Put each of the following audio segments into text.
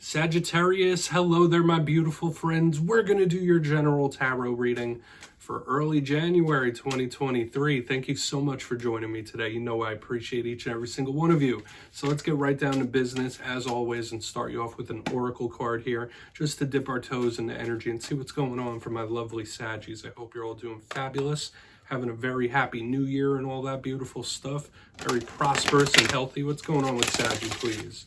Sagittarius, hello there, my beautiful friends. We're going to do your general tarot reading for early January 2023. Thank you so much for joining me today. You know I appreciate each and every single one of you. So let's get right down to business, as always, and start you off with an oracle card here, just to dip our toes into energy and see what's going on for my lovely Saggies. I hope you're all doing fabulous, having a very happy new year and all that beautiful stuff. Very prosperous and healthy. What's going on with Saggy, please?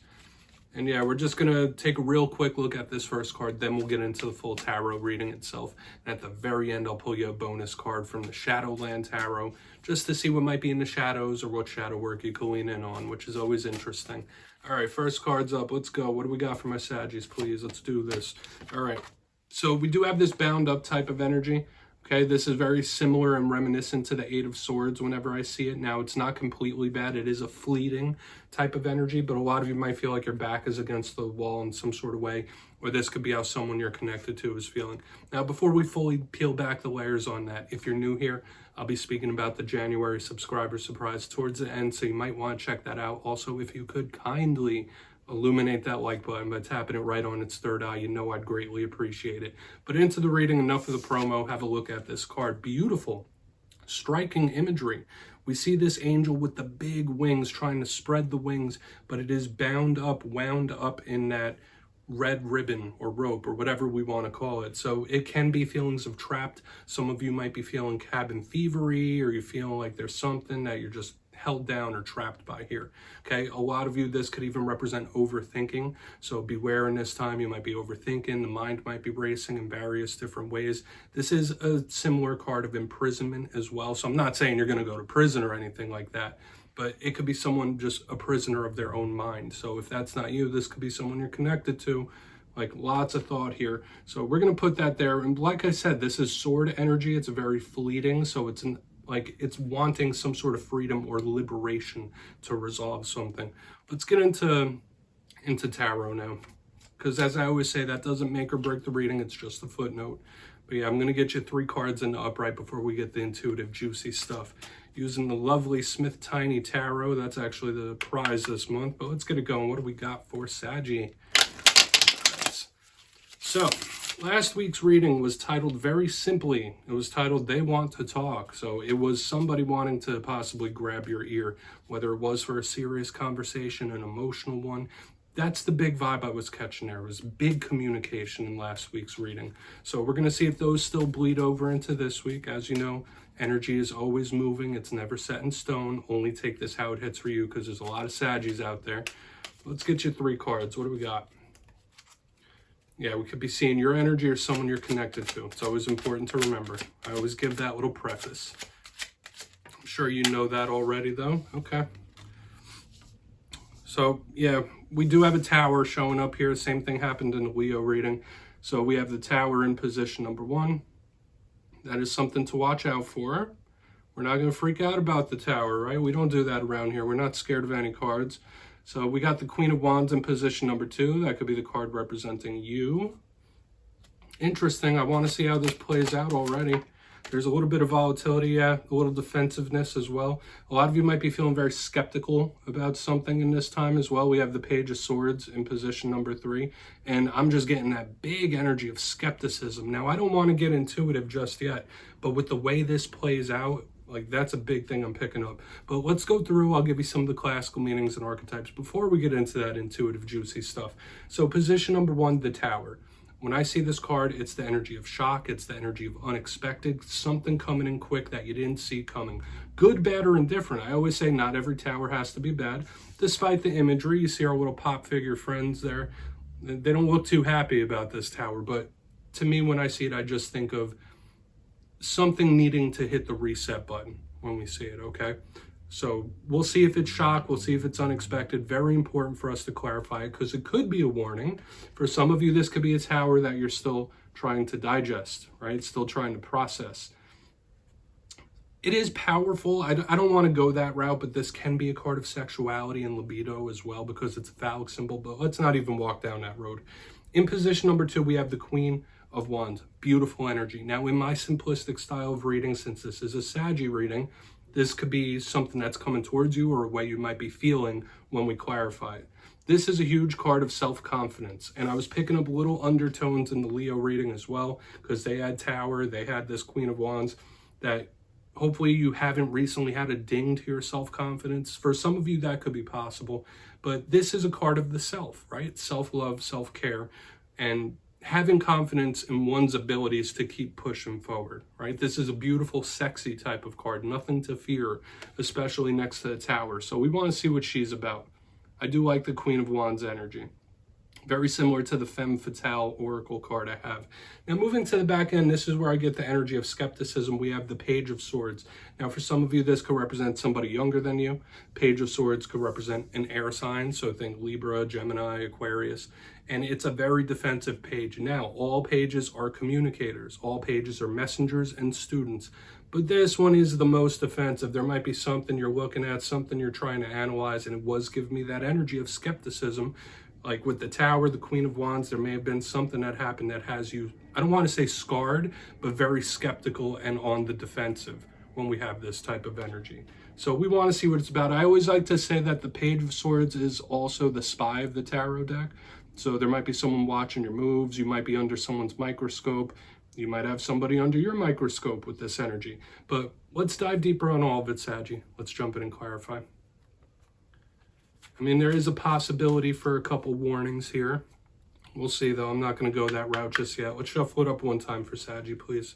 And yeah, we're just going to take a real quick look at this first card, then we'll get into the full tarot reading itself. And at the very end, I'll pull you a bonus card from the Shadowland Tarot, just to see what might be in the shadows or what shadow work you can lean in on, which is always interesting. All right, first card's up. Let's go. What do we got for my Saggies, please? Let's do this. All right, so we do have this bound up type of energy. Okay, this is very similar and reminiscent to the Eight of Swords whenever I see it. Now, it's not completely bad. It is a fleeting type of energy, but a lot of you might feel like your back is against the wall in some sort of way, or this could be how someone you're connected to is feeling. Now, before we fully peel back the layers on that, if you're new here, I'll be speaking about the January subscriber surprise towards the end, so you might want to check that out. Also, if you could kindly illuminate that like button by tapping it right on its third eye, you know I'd greatly appreciate it. But into the reading, enough of the promo. Have a look at this card. Beautiful, striking imagery. We see this angel with the big wings trying to spread the wings, but it is bound up, wound up in that red ribbon or rope or whatever we want to call it. So it can be feelings of trapped. Some of you might be feeling cabin fevery, or you feel like there's something that you're just held down or trapped by here. Okay, a lot of you, this could even represent overthinking, so beware in this time. You might be overthinking, the mind might be racing in various different ways. This is a similar card of imprisonment as well, so I'm not saying you're going to go to prison or anything like that, but it could be someone just a prisoner of their own mind. So if that's not you, this could be someone you're connected to. Like, lots of thought here. So we're going to put that there. And like I said, this is sword energy. It's very fleeting, so it's it's wanting some sort of freedom or liberation to resolve something. Let's get into tarot now, because as I always say, that doesn't make or break the reading. It's just a footnote. But yeah, I'm going to get you 3 cards in the upright before we get the intuitive, juicy stuff. Using the lovely Smith Tiny Tarot. That's actually the prize this month. But let's get it going. What do we got for Saggy? So, last week's reading was titled very simply. It was titled, They Want to Talk. So it was somebody wanting to possibly grab your ear, whether it was for a serious conversation, an emotional one. That's the big vibe I was catching there. It was big communication in last week's reading. So we're going to see if those still bleed over into this week. As you know, energy is always moving. It's never set in stone. Only take this how it hits for you, because there's a lot of Saggies out there. Let's get you 3 cards. What do we got? Yeah, we could be seeing your energy or someone you're connected to. It's always important to remember. I always give that little preface. I'm sure you know that already, though. Okay. So, yeah, we do have a tower showing up here. Same thing happened in the Leo reading. So we have the tower in position number 1. That is something to watch out for. We're not going to freak out about the tower, right? We don't do that around here. We're not scared of any cards. So we got the Queen of Wands in position number 2. That could be the card representing you. Interesting. I want to see how this plays out already. There's a little bit of volatility, yeah, a little defensiveness as well. A lot of you might be feeling very skeptical about something in this time as well. We have the Page of Swords in position number 3, and I'm just getting that big energy of skepticism. Now, I don't want to get intuitive just yet, but with the way this plays out, like, that's a big thing I'm picking up. But let's go through. I'll give you some of the classical meanings and archetypes before we get into that intuitive, juicy stuff. So position number 1, the Tower. When I see this card, it's the energy of shock. It's the energy of unexpected, something coming in quick that you didn't see coming. Good, bad, or indifferent. I always say not every tower has to be bad. Despite the imagery, you see our little pop figure friends there. They don't look too happy about this tower. But to me, when I see it, I just think of something needing to hit the reset button when we see it, okay? So we'll see if it's shock, we'll see if it's unexpected. Very important for us to clarify it, because it could be a warning. For some of you, this could be a tower that you're still trying to digest, right? Still trying to process. It is powerful. I don't want to go that route, but this can be a card of sexuality and libido as well, because it's a phallic symbol, but let's not even walk down that road. In position number 2, we have the Queen of Wands. Beautiful energy. Now, in my simplistic style of reading, since this is a Saggy reading, this could be something that's coming towards you or a way you might be feeling when we clarify it. This is a huge card of self-confidence. And I was picking up little undertones in the Leo reading as well, because they had Tower, they had this Queen of Wands, that hopefully you haven't recently had a ding to your self-confidence. For some of you, that could be possible. But this is a card of the self, right? Self-love, self-care, and having confidence in one's abilities to keep pushing forward, right? This is a beautiful, sexy type of card. Nothing to fear, especially next to the Tower. So we want to see what she's about. I do like the Queen of Wands energy. Very similar to the Femme Fatale Oracle card I have. Now moving to the back end, this is where I get the energy of skepticism. We have the Page of Swords. Now for some of you, this could represent somebody younger than you. Page of Swords could represent an air sign, so think Libra, Gemini, Aquarius. And it's a very defensive page. Now, all pages are communicators. All pages are messengers and students. But this one is the most offensive. There might be something you're looking at, something you're trying to analyze, and it was giving me that energy of skepticism. Like with the Tower, the Queen of Wands, there may have been something that happened that has you, I don't want to say scarred, but very skeptical and on the defensive when we have this type of energy. So we want to see what it's about. I always like to say that the Page of Swords is also the spy of the tarot deck. So there might be someone watching your moves. You might be under someone's microscope. You might have somebody under your microscope with this energy. But let's dive deeper on all of it, Saggy. Let's jump in and clarify. I mean, there is a possibility for a couple warnings here. We'll see, though. I'm not going to go that route just yet. Let's shuffle it up one time for Saggy, please.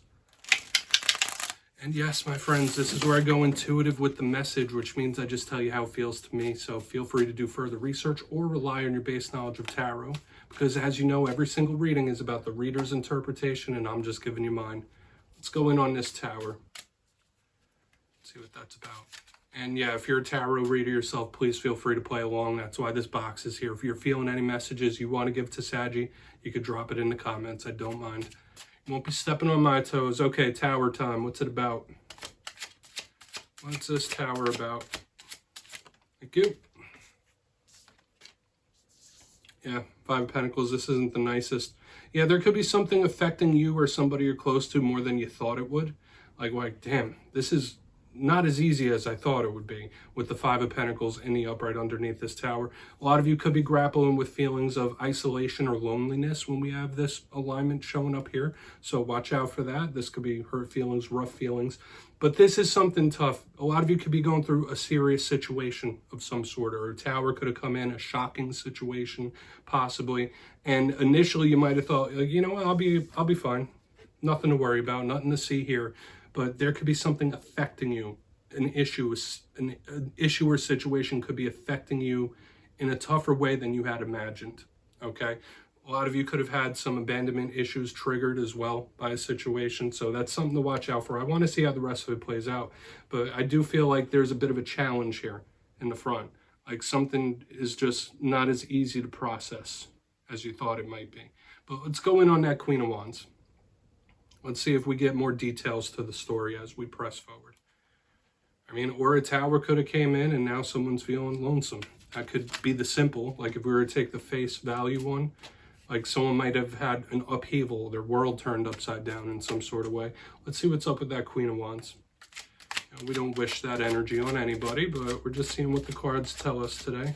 And yes, my friends, this is where I go intuitive with the message, which means I just tell you how it feels to me. So feel free to do further research or rely on your base knowledge of tarot. Because as you know, every single reading is about the reader's interpretation, and I'm just giving you mine. Let's go in on this Tower. See what that's about. And yeah, if you're a tarot reader yourself, please feel free to play along. That's why this box is here. If you're feeling any messages you want to give to Saggy, you could drop it in the comments. I don't mind. You won't be stepping on my toes. Okay, Tower time. What's it about? What's this Tower about? Thank you. Yeah, Five of Pentacles. This isn't the nicest. Yeah, there could be something affecting you or somebody you're close to more than you thought it would. Like, damn, this is not as easy as I thought it would be with the Five of Pentacles in the upright underneath this Tower. A lot of you could be grappling with feelings of isolation or loneliness when we have this alignment showing up here. So watch out for that. This could be hurt feelings, rough feelings. But this is something tough. A lot of you could be going through a serious situation of some sort, or a Tower could have come in, a shocking situation, possibly. And initially you might have thought, you know what, I'll be fine. Nothing to worry about, nothing to see here. But there could be something affecting you. An issue or situation could be affecting you in a tougher way than you had imagined, okay? A lot of you could have had some abandonment issues triggered as well by a situation, so that's something to watch out for. I want to see how the rest of it plays out, but I do feel like there's a bit of a challenge here in the front. Like something is just not as easy to process as you thought it might be. But let's go in on that Queen of Wands. Let's see if we get more details to the story as we press forward. I mean, or a Tower could have came in and now someone's feeling lonesome. That could be the simple, like if we were to take the face value one, like someone might have had an upheaval, their world turned upside down in some sort of way. Let's see what's up with that Queen of Wands. You know, we don't wish that energy on anybody, but we're just seeing what the cards tell us today.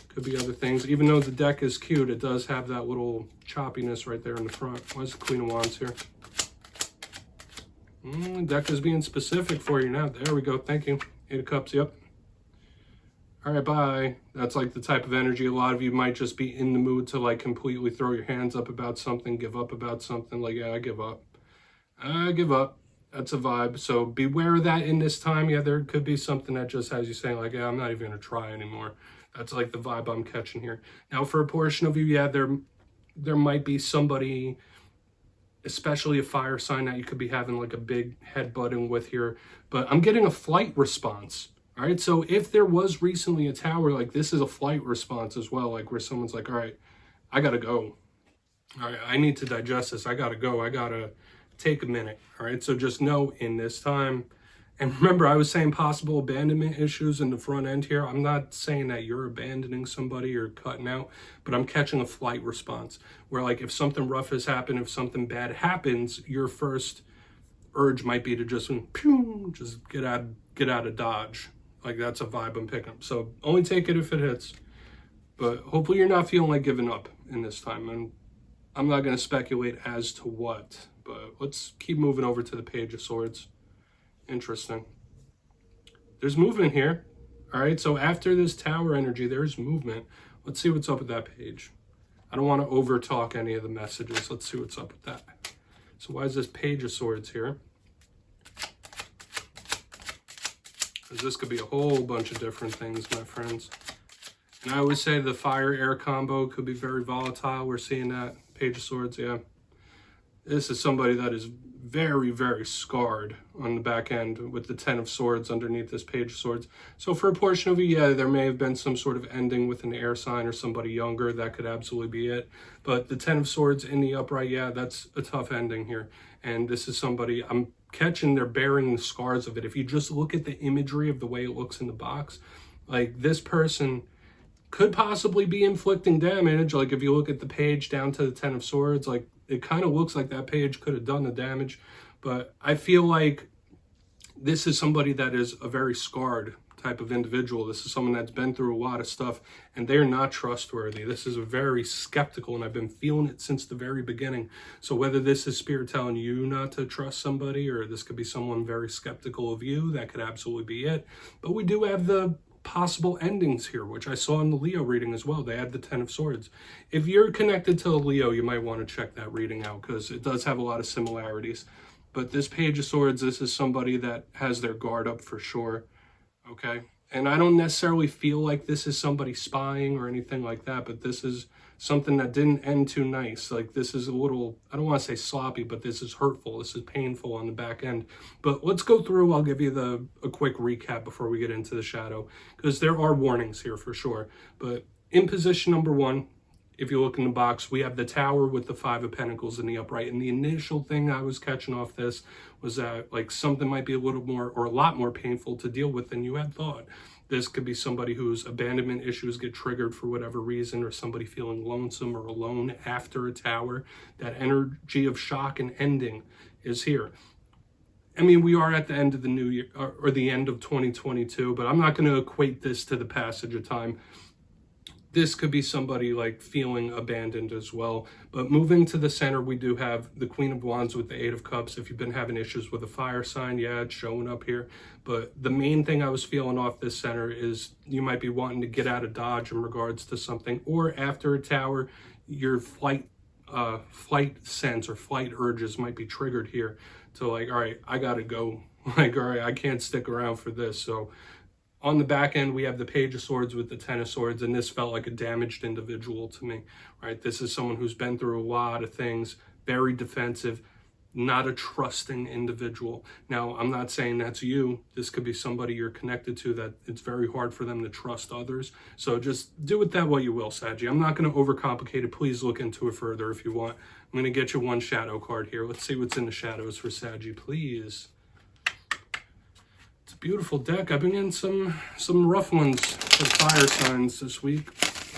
Could be other things. Even though the deck is cute, it does have that little choppiness right there in the front. Why's the Queen of Wands here? The deck is being specific for you now. There we go. Thank you. Eight of Cups. Yep. All right, bye. That's like the type of energy. A lot of you might just be in the mood to like completely throw your hands up about something, give up about something. Like, yeah, I give up. I give up. That's a vibe. So beware of that in this time. Yeah, there could be something that just has you saying like, yeah, I'm not even going to try anymore. That's like the vibe I'm catching here. Now, for a portion of you, yeah, there might be somebody, especially a fire sign, that you could be having like a big headbutting with here. But I'm getting a flight response. All right, so if there was recently a Tower, like this is a flight response as well, like where someone's like, all right, I got to go. All right, I need to digest this. I got to go. I got to take a minute. All right, so just know in this time. And remember, I was saying possible abandonment issues in the front end here. I'm not saying that you're abandoning somebody or cutting out, but I'm catching a flight response where like if something rough has happened, if something bad happens, your first urge might be to just get out of Dodge. Like that's a vibe I'm picking up. So only take it if it hits. But hopefully you're not feeling like giving up in this time. And I'm not going to speculate as to what, but let's keep moving over to the Page of Swords. Interesting. There's movement here. All right, so after this Tower energy, there's movement. Let's see what's up with that page. I don't want to over talk any of the messages. Let's see what's up with that. So why is this Page of Swords here? Because this could be a whole bunch of different things, my friends. And I always say the fire-air combo could be very volatile. We're seeing that. Page of Swords, yeah. This is somebody that is very, very scarred on the back end with the Ten of Swords underneath this Page of Swords. So for a portion of you, yeah, there may have been some sort of ending with an air sign or somebody younger. That could absolutely be it. But the Ten of Swords in the upright, yeah, that's a tough ending here. And this is somebody, I'm catching they're bearing the scars of it. If you just look at the imagery of the way it looks in the box, like this person could possibly be inflicting damage. Like if you look at the page down to the Ten of Swords, like it kind of looks like that page could have done the damage. But I feel like this is somebody that is a very scarred type of individual. This is someone that's been through a lot of stuff and they're not trustworthy. This is very skeptical, and I've been feeling it since the very beginning. So whether this is Spirit telling you not to trust somebody, or this could be someone very skeptical of you, that could absolutely be it. But we do have the possible endings here, which I saw in the Leo reading as well. They had the Ten of Swords. If you're connected to the Leo, you might want to check that reading out because it does have a lot of similarities. But this Page of Swords, this is somebody that has their guard up for sure. Okay? And I don't necessarily feel like this is somebody spying or anything like that, but this is something that didn't end too nice. Like this is a little, I don't want to say sloppy, but this is hurtful. This is painful on the back end. But let's go through. I'll give you a quick recap before we get into the shadow, because there are warnings here for sure. But in position number one, if you look in the box, we have the Tower with the Five of Pentacles in the upright. And the initial thing I was catching off this was that like something might be a little more or a lot more painful to deal with than you had thought. This could be somebody whose abandonment issues get triggered for whatever reason, or somebody feeling lonesome or alone after a Tower. That energy of shock and ending is here. I mean, we are at the end of the new year, or the end of 2022, but I'm not going to equate this to the passage of time. This could be somebody like feeling abandoned as well. But moving to the center, we do have the Queen of Wands with the Eight of Cups. If you've been having issues with a fire sign, yeah, it's showing up here. But the main thing I was feeling off this center is you might be wanting to get out of Dodge in regards to something, or after a Tower, your flight sense or flight urges might be triggered here. So like, all right, I gotta go. Like, all right, I can't stick around for this. So on the back end, we have the Page of Swords with the Ten of Swords, and this felt like a damaged individual to me, right? This is someone who's been through a lot of things, very defensive, not a trusting individual. Now, I'm not saying that's you. This could be somebody you're connected to that it's very hard for them to trust others. So just do with that what you will, Saggy. I'm not going to overcomplicate it. Please look into it further if you want. I'm going to get you one shadow card here. Let's see what's in the shadows for Saggy, please. It's a beautiful deck. I've been getting some rough ones for fire signs this week.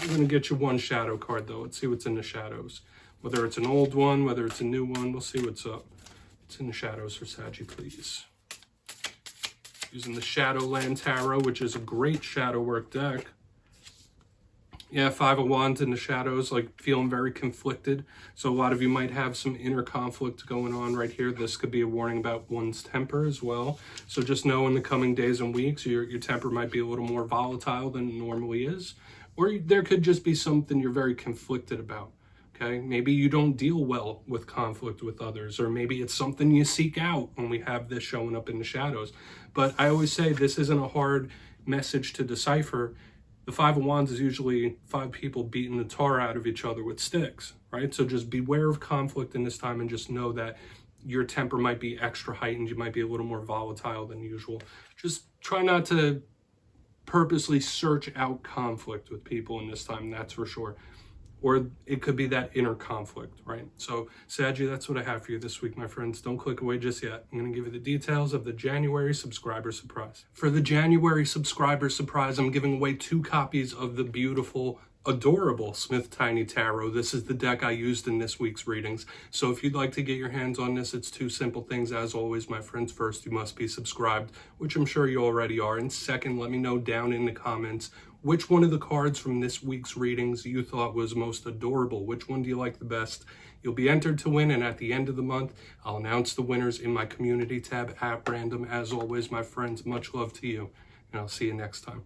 I'm going to get you one shadow card, though. Let's see what's in the shadows. Whether it's an old one, whether it's a new one, we'll see what's up. What's in the shadows for Saggy, please. Using the Shadowland Tarot, which is a great shadow work deck. Yeah, Five of Wands in the shadows, like feeling very conflicted. So a lot of you might have some inner conflict going on right here. This could be a warning about one's temper as well. So just know in the coming days and weeks, your temper might be a little more volatile than it normally is. Or there could just be something you're very conflicted about. Okay, maybe you don't deal well with conflict with others, or maybe it's something you seek out when we have this showing up in the shadows. But I always say this isn't a hard message to decipher. The Five of Wands is usually five people beating the tar out of each other with sticks, right? So just beware of conflict in this time and just know that your temper might be extra heightened. You might be a little more volatile than usual. Just try not to purposely search out conflict with people in this time, that's for sure. Or it could be that inner conflict, right? So, Saggy, that's what I have for you this week, my friends. Don't click away just yet. I'm going to give you the details of the January subscriber surprise. For the January subscriber surprise, I'm giving away 2 copies of the beautiful, adorable Smith Tiny Tarot. This is the deck I used in this week's readings. So if you'd like to get your hands on this, it's 2 simple things. As always, my friends, first, you must be subscribed, which I'm sure you already are. And second, let me know down in the comments which one of the cards from this week's readings you thought was most adorable. Which one do you like the best? You'll be entered to win, and at the end of the month, I'll announce the winners in my community tab at random. As always, my friends, much love to you, and I'll see you next time.